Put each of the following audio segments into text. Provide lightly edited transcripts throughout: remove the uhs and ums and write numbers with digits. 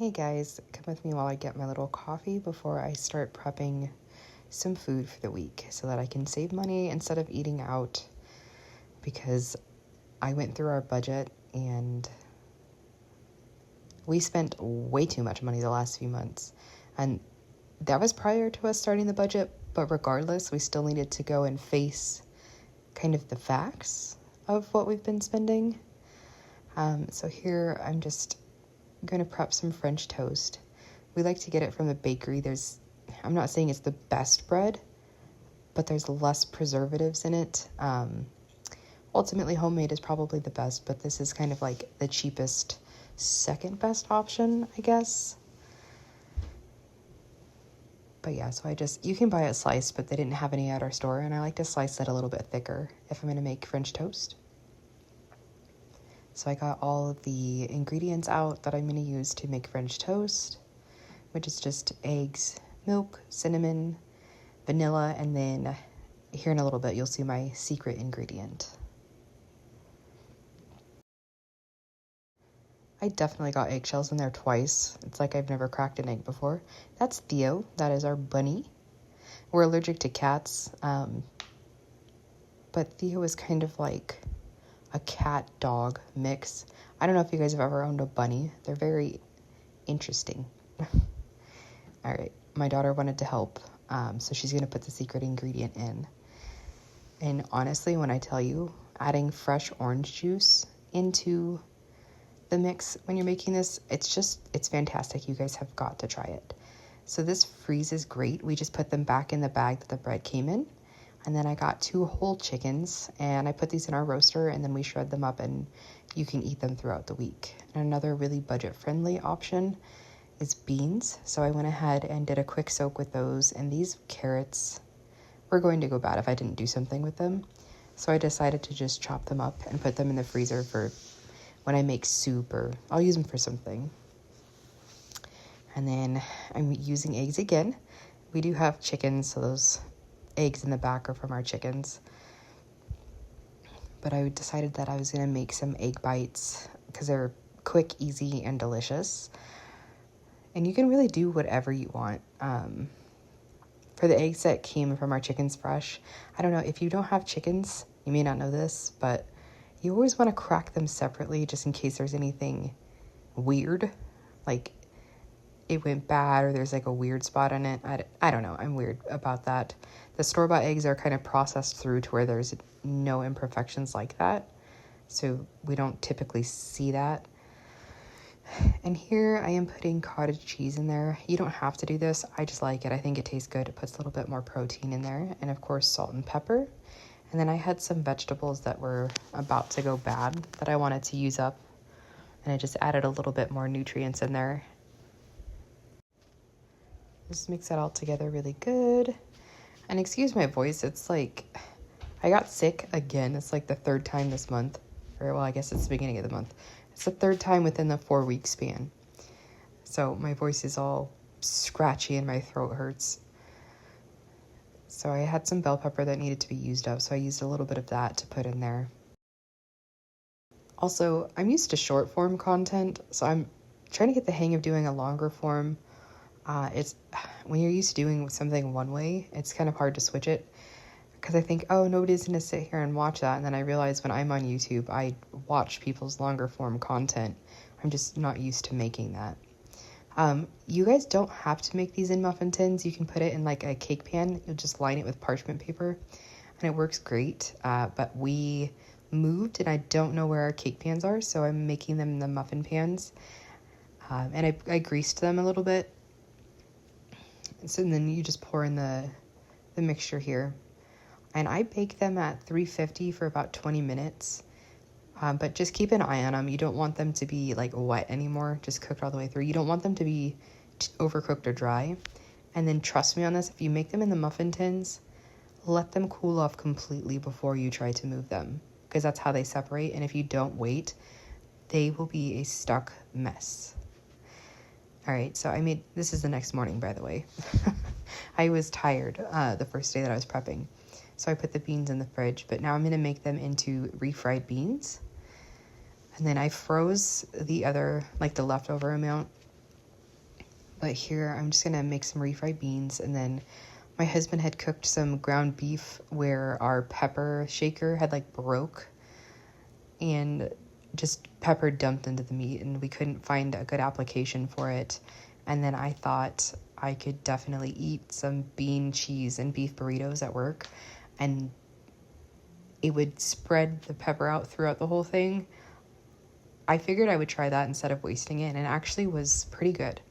Hey guys, come with me while I get my little coffee before I start prepping some food for the week so that I can save money instead of eating out, because I went through our budget and we spent way too much money the last few months. And that was prior to us starting the budget, but regardless, we still needed to go and face kind of the facts of what we've been spending. So here I'm just going to prep some French toast. We like to get it from the bakery. I'm not saying it's the best bread, but there's less preservatives in it. Ultimately, homemade is probably the best, but this is kind of like the cheapest, second best option, I guess. But yeah, so you can buy it sliced, but they didn't have any at our store, and I like to slice it a little bit thicker if I'm going to make French toast. So I got all of the ingredients out that I'm going to use to make French toast, which is just eggs, milk, cinnamon, vanilla, and then here in a little bit you'll see my secret ingredient. I definitely got eggshells in there twice. It's like I've never cracked an egg before. That's Theo. That is our bunny. We're allergic to cats, but Theo is kind of like a cat-dog mix. I don't know if you guys have ever owned a bunny. They're very interesting. All right, my daughter wanted to help, so she's going to put the secret ingredient in. And honestly, when I tell you, adding fresh orange juice into the mix when you're making this, it's fantastic. You guys have got to try it. So this freezes great. We just put them back in the bag that the bread came in. And then I got 2 whole chickens, and I put these in our roaster, and then we shred them up, and you can eat them throughout the week. And another really budget-friendly option is beans. So I went ahead and did a quick soak with those, and these carrots were going to go bad if I didn't do something with them. So I decided to just chop them up and put them in the freezer for when I make soup, or I'll use them for something. And then I'm using eggs again. We do have chickens, so those eggs in the back are from our chickens. But I decided that I was going to make some egg bites because they're quick, easy, and delicious. And you can really do whatever you want. For the eggs that came from our chickens fresh, I don't know, if you don't have chickens, you may not know this, but you always want to crack them separately just in case there's anything weird, like it went bad or there's like a weird spot in it. I don't know. I'm weird about that. The store-bought eggs are kind of processed through to where there's no imperfections like that. So we don't typically see that. And here I am putting cottage cheese in there. You don't have to do this. I just like it. I think it tastes good. It puts a little bit more protein in there. And of course, salt and pepper. And then I had some vegetables that were about to go bad that I wanted to use up. And I just added a little bit more nutrients in there. Just mix that all together really good. And excuse my voice, it's like I got sick again. It's like the 3rd time this month. Or, well, I guess it's the beginning of the month. It's the 3rd time within the 4-week span. So my voice is all scratchy and my throat hurts. So I had some bell pepper that needed to be used up, so I used a little bit of that to put in there. Also, I'm used to short form content, so I'm trying to get the hang of doing a longer form. It's when you're used to doing something one way, it's kind of hard to switch it, because I think, oh, nobody's going to sit here and watch that. And then I realize when I'm on YouTube, I watch people's longer form content. I'm just not used to making that. You guys don't have to make these in muffin tins. You can put it in like a cake pan. You'll just line it with parchment paper and it works great. But we moved and I don't know where our cake pans are, so I'm making them in the muffin pans. And I greased them a little bit. And then you just pour in the mixture here. And I bake them at 350 for about 20 minutes. But just keep an eye on them. You don't want them to be like wet anymore, just cooked all the way through. You don't want them to be overcooked or dry. And then trust me on this, if you make them in the muffin tins, let them cool off completely before you try to move them, because that's how they separate. And if you don't wait, they will be a stuck mess. All right, so this is the next morning, by the way. I was tired the first day that I was prepping. So I put the beans in the fridge, but now I'm going to make them into refried beans. And then I froze the other, like the leftover amount. But here I'm just gonna make some refried beans, and then my husband had cooked some ground beef where our pepper shaker had like broke, and just pepper dumped into the meat, and we couldn't find a good application for it. And then I thought I could definitely eat some bean, cheese, and beef burritos at work, and it would spread the pepper out throughout the whole thing. I figured I would try that instead of wasting it, and it actually was pretty good.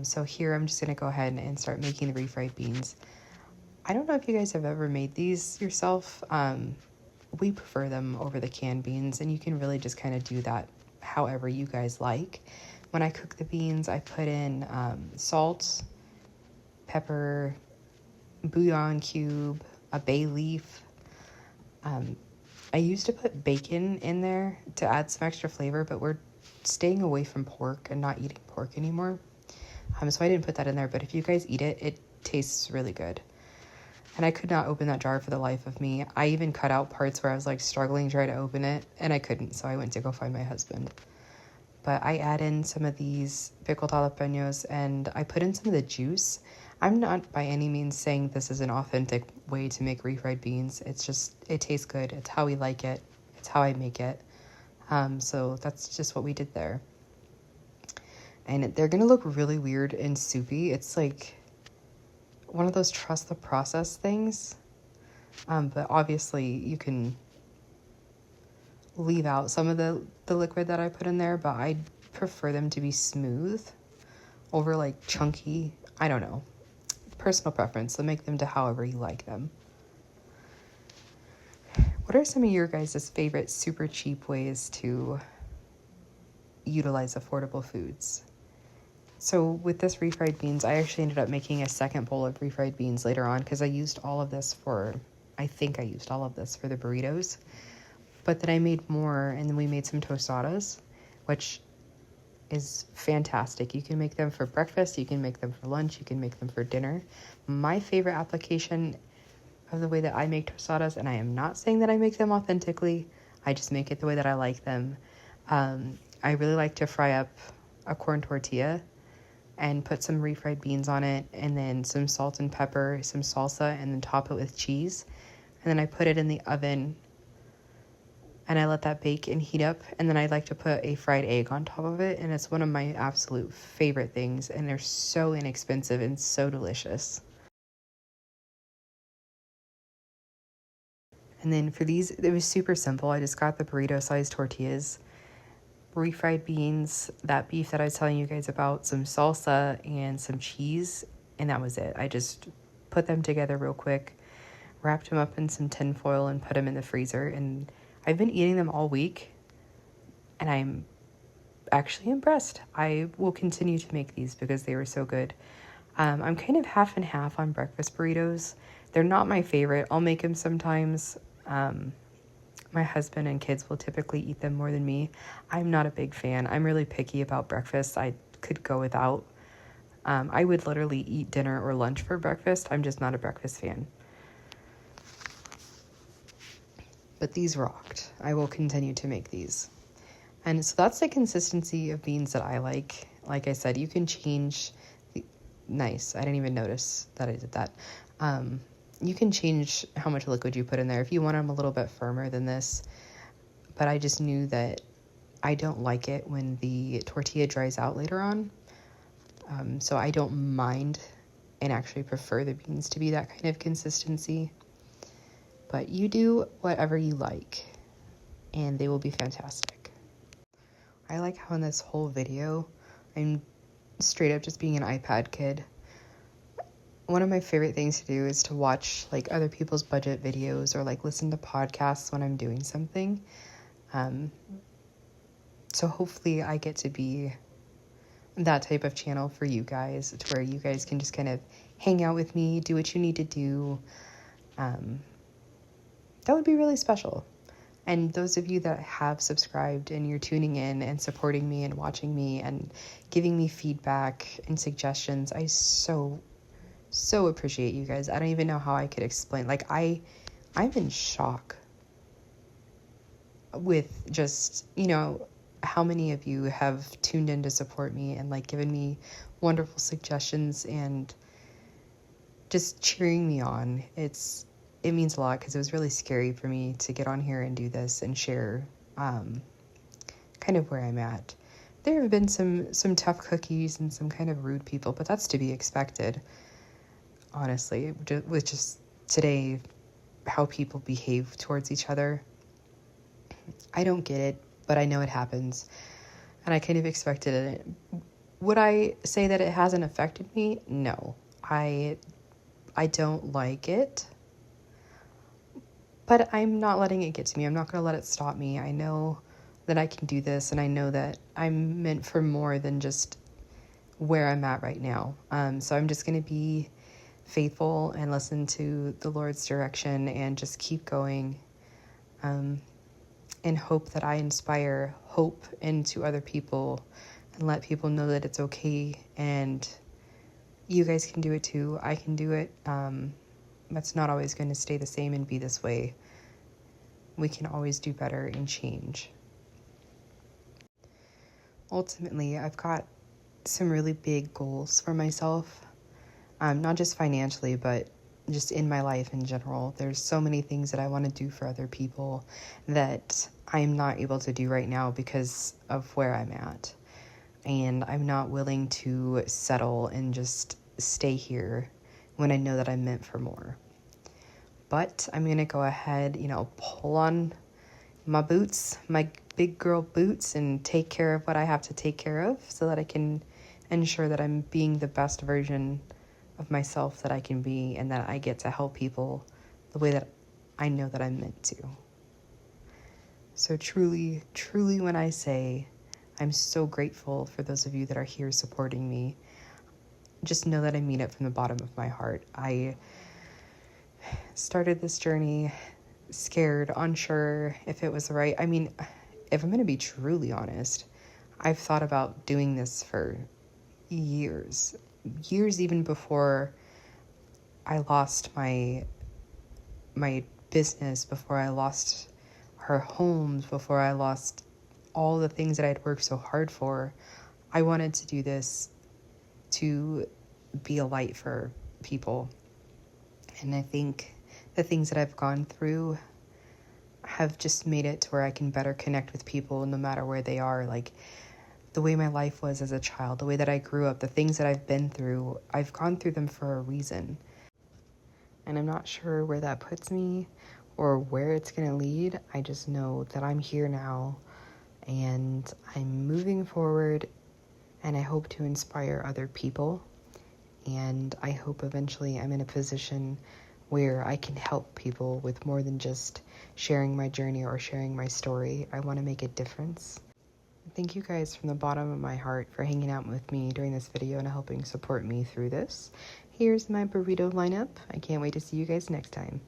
So here I'm just going to go ahead and start making the refried beans. I don't know if you guys have ever made these yourself. We prefer them over the canned beans, and you can really just kind of do that however you guys like. When I cook the beans, I put in salt, pepper, bouillon cube, a bay leaf. I used to put bacon in there to add some extra flavor, but we're staying away from pork and not eating pork anymore. So I didn't put that in there, but if you guys eat it, it tastes really good. And I could not open that jar for the life of me. I even cut out parts where I was like struggling trying to open it, and I couldn't, so I went to go find my husband. But I add in some of these pickled jalapenos, and I put in some of the juice. I'm not by any means saying this is an authentic way to make refried beans. It's just, it tastes good. It's how we like it. It's how I make it. So that's just what we did there. And they're going to look really weird and soupy. It's like one of those trust the process things. But obviously you can leave out some of the liquid that I put in there, but I prefer them to be smooth over like chunky. I don't know. Personal preference. So make them to however you like them. What are some of your guys' favorite super cheap ways to utilize affordable foods? So with this refried beans, I actually ended up making a second bowl of refried beans later on because I think I used all of this for the burritos. But then I made more, and then we made some tostadas, which is fantastic. You can make them for breakfast, you can make them for lunch, you can make them for dinner. My favorite application of the way that I make tostadas, and I am not saying that I make them authentically, I just make it the way that I like them. I really like to fry up a corn tortilla and put some refried beans on it, and then some salt and pepper, some salsa, and then top it with cheese. And then I put it in the oven, and I let that bake and heat up, and then I like to put a fried egg on top of it, and it's one of my absolute favorite things, and they're so inexpensive and so delicious. And then for these, it was super simple. I just got the burrito-sized tortillas, refried beans, that beef that I was telling you guys about, some salsa, and some cheese, and that was it. I just put them together real quick, wrapped them up in some tin foil, and put them in the freezer, and I've been eating them all week, and I'm actually impressed. I will continue to make these because they were so good. I'm kind of half and half on breakfast burritos. They're not my favorite. I'll make them sometimes. My husband and kids will typically eat them more than me. I'm not a big fan. I'm really picky about breakfast. I could go without. I would literally eat dinner or lunch for breakfast. I'm just not a breakfast fan. But these rocked. I will continue to make these. And so that's the consistency of beans that I like. Like I said, you can change. Nice. I didn't even notice that I did that. You can change how much liquid you put in there if you want them a little bit firmer than this. But I just knew that I don't like it when the tortilla dries out later on. So I don't mind and actually prefer the beans to be that kind of consistency. But you do whatever you like, and they will be fantastic. I like how in this whole video, I'm straight up just being an iPad kid. One of my favorite things to do is to watch like other people's budget videos or like listen to podcasts when I'm doing something. So hopefully I get to be that type of channel for you guys, to where you guys can just kind of hang out with me, do what you need to do. That would be really special. And those of you that have subscribed and you're tuning in and supporting me and watching me and giving me feedback and suggestions, I so appreciate you guys. I don't even know how I could explain. Like I'm in shock with just, how many of you have tuned in to support me and like given me wonderful suggestions and just cheering me on. It means a lot because it was really scary for me to get on here and do this and share kind of where I'm at. There have been some tough cookies and some kind of rude people, but that's to be expected, honestly, with just today, how people behave towards each other. I don't get it, but I know it happens, and I kind of expected it. Would I say that it hasn't affected me? No. I don't like it, but I'm not letting it get to me. I'm not going to let it stop me. I know that I can do this, and I know that I'm meant for more than just where I'm at right now. So I'm just going to be faithful and listen to the Lord's direction and just keep going, and hope that I inspire hope into other people and let people know that it's okay and you guys can do it too. I can do it. That's not always going to stay the same and be this way. We can always do better and change. Ultimately, I've got some really big goals for myself, not just financially, but just in my life in general. There's so many things that I want to do for other people that I'm not able to do right now because of where I'm at. And I'm not willing to settle and just stay here when I know that I'm meant for more. But I'm going to go ahead, pull on my boots, my big girl boots, and take care of what I have to take care of so that I can ensure that I'm being the best version of myself that I can be and that I get to help people the way that I know that I'm meant to. So truly, truly when I say I'm so grateful for those of you that are here supporting me, just know that I mean it from the bottom of my heart. I started this journey scared, unsure if it was right. I mean, if I'm going to be truly honest, I've thought about doing this for years even before I lost my business, before I lost our homes, before I lost all the things that I'd worked so hard for. I wanted to do this to be a light for people. And I think the things that I've gone through have just made it to where I can better connect with people no matter where they are. Like the way my life was as a child, the way that I grew up, the things that I've been through, I've gone through them for a reason. And I'm not sure where that puts me or where it's going to lead. I just know that I'm here now and I'm moving forward, and I hope to inspire other people. And I hope eventually I'm in a position where I can help people with more than just sharing my journey or sharing my story. I want to make a difference. Thank you guys from the bottom of my heart for hanging out with me during this video and helping support me through this. Here's my burrito lineup. I can't wait to see you guys next time.